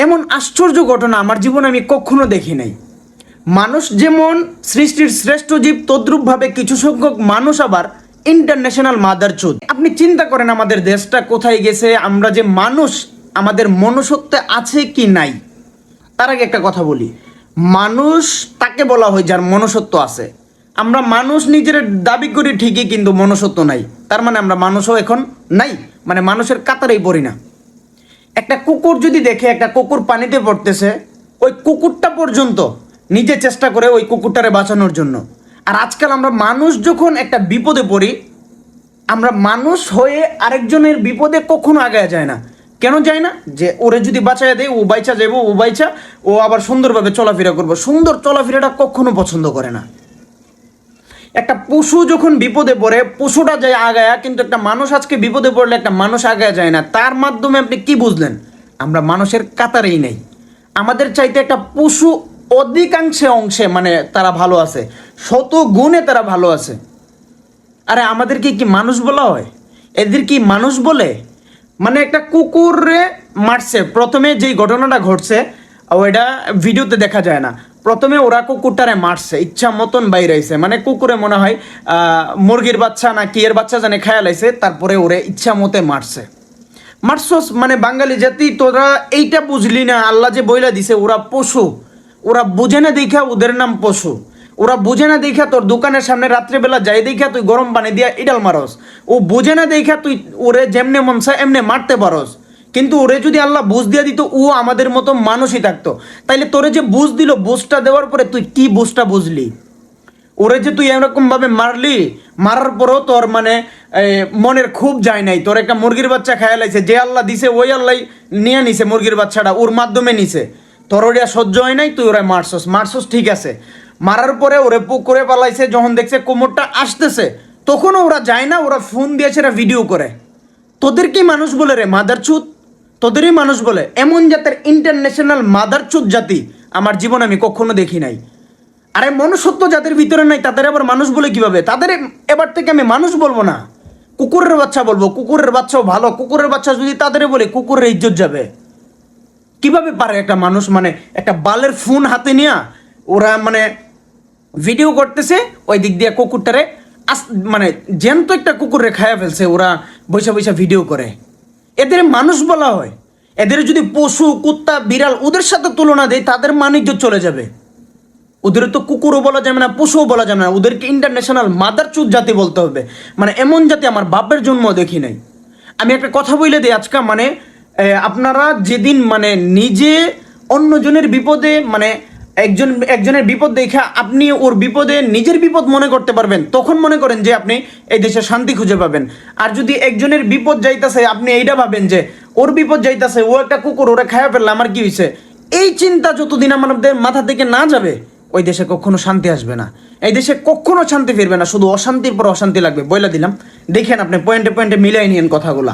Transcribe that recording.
এমন আশ্চর্য ঘটনা আমার জীবনে আমি কখনো দেখি নাই। মানুষ যেমন সৃষ্টির শ্রেষ্ঠ জীব, তদ্রূপভাবে কিছু সংখ্যক মানুষ আবার ইন্টারন্যাশনাল মাদারচোদ। আপনি চিন্তা করেন আমাদের দেশটা কোথায় গেছে। আমরা যে মানুষ, আমাদের মনুষ্যত্ব আছে কি নাই। তার আগে একটা কথা বলি, মানুষ তাকে বলা হয় যার মনুষ্যত্ব আছে। আমরা মানুষ নিজের দাবি করি ঠিকই, কিন্তু মনুষ্যত্ব নাই। তার মানে আমরা মানুষও এখন নাই, মানে মানুষের কাতারেই পড়ি না। একটা কুকুর যদি দেখে একটা কুকুর পানিতে পড়তেছে, ওই কুকুরটা পর্যন্ত নিজে চেষ্টা করে ওই কুকুরটারে বাঁচানোর জন্য। আর আজকাল আমরা মানুষ যখন একটা বিপদে পড়ি, আমরা মানুষ হয়ে আরেকজনের বিপদে কখনো আগায় যায় না। কেন যায় না? যে ওরে যদি বাঁচায় দেয়, ও বাইচা যাবো, ও আবার সুন্দরভাবে চলাফেরা করবো। সুন্দর চলাফেরাটা কখনো পছন্দ করে না। একটা পশু যখন বিপদে পড়ে, পশুটা যায় আগায়া, কিন্তু একটা মানুষ আজকে বিপদে পড়লে একটা মানুষ আগায় যায় না। তার মাধ্যমে আপনি কি বুঝলেন? আমরা মানুষের কাতারেই নেই। আমাদের চাইতে একটা পশু অধিকাংশে অংশে মানে তারা ভালো আছে, শত গুণে তারা ভালো আছে। আরে আমাদেরকে কি মানুষ বলা হয়? এদের কি মানুষ বলে? মানে একটা কুকুরে মারছে, প্রথমে যেই ঘটনাটা ঘটছে ওইটা ভিডিওতে দেখা যায় না। প্রথমে ওরা কুকুরটারে মারছে, ইচ্ছা মতন বাইরাইছে, মানে কুকুরে মনে হয় মুরগির বাচ্চা না কি এর বাচ্চা জানে খেয়াল আইছে, তারপরে ওরে ইচ্ছা মতে মারছস। মানে বাঙালি জাতি তোরা এইটা বুঝলি না? আল্লাহ যে বইলা দিছে ওরা পশু, ওরা বুঝে না দেখা ওদের নাম পশু। ওরা বুঝে না দেখা তোর দোকানের সামনে রাত্রেবেলা যাই দেখা তুই গরম পানি দিয়া ইডাল মারস। ও বুঝে না দেখা তুই ওরে যেমনে মন চায় এমনে মারতে পারস। কিন্তু ওরে যদি আল্লাহ বুঝ দিয়া দিত, ও আমাদের মতো মানুষই থাকতো। তাইলে তোরে যে বুঝ দিল, বুঝটা দেওয়ার পরে তুই কি বুঝটা বুঝলি? ওরে যে তুই এরকম ভাবে মারলি, মারার পরও তোর মানে মনের খুব যায় নাই। তোর একটা মুরগির বাচ্চা খেয়াল আইছে, যে আল্লাহ দিছে ওই আল্লাহ নিয়ে নিছে মুরগির বাচ্চাটা, ওর মাধ্যমে নিছে। তোর ওরা সহ্য হয় নাই, তুই ওরা মারছস ঠিক আছে। মারার পরে ওরে পুকুরে পালাইছে, যখন দেখছে কোমরটা আসতেছে তখনও ওরা যায় না, ওরা ফোন দিয়েছে, এরা ভিডিও করে। তোদেরকেই মানুষ বলে রে মাদারচুদ, তোদেরই মানুষ বলে। এমন জাতের ইন্টারন্যাশনাল মাদারচুদ জাতি আমার জীবন আমি কখনো দেখি নাই। আরে মনুষ্যত্ব যাদের ভিতরে নাই তাদের আবার মানুষ বলে কিভাবে? তাদের এবার থেকে আমি মানুষ বলবো না, কুকুরের বাচ্চা বলবো। কুকুরের বাচ্চাও ভালো, কুকুরের বাচ্চা যদি তাদের বলে কুকুরের ইজ্জত যাবে। কিভাবে পারে একটা মানুষ, মানে একটা বালের ফোন হাতে নিয়ে ওরা মানে ভিডিও করতেছে, ওই দিক দিয়ে কুকুরটারে মানে জ্যান্ত একটা কুকুরে খায়া ফেলছে, ওরা বৈশা বৈশা ভিডিও করে। এদের মানুষ বলা হয়? এদের যদি পশু, কুত্তা, বিড়াল ওদের সাথে তুলনা দেয়, তাদের মানিজ্য চলে যাবে। ওদের তো কুকুরও বলা যাবে না, পশুও বলা যাবে না, ওদেরকে ইন্টারন্যাশনাল মাদারচুদ জাতি বলতে হবে। মানে এমন জাতি আমার বাপের জন্ম দেখি নাই। আমি একটা কথা বলে দিই আজকে, মানে আপনারা যেদিন মানে নিজে অন্যজনের বিপদে, মানে একজনের বিপদ দেখা আপনি ওর বিপদে নিজের বিপদ মনে করতে পারবেন, তখন মনে করেন যে আপনি এই দেশে শান্তি খুঁজে পাবেন। আর যদি একজনের বিপদ যাইতেছে, আপনি এইটা ভাবেন যে ওর বিপদ যাইতেছে, ও একটা কুকুর, ওরা খায়া ফেললে আমার কি হয়েছে, এই চিন্তা যতদিন আমাদের মাথা থেকে না যাবে, ওই দেশে কখনো শান্তি আসবে না। এই দেশে কখনো শান্তি ফিরবে না, শুধু অশান্তির পর অশান্তি লাগবে, বইলা দিলাম। দেখেন আপনি পয়েন্টে পয়েন্টে মিলাই নিয়েন কথাগুলা।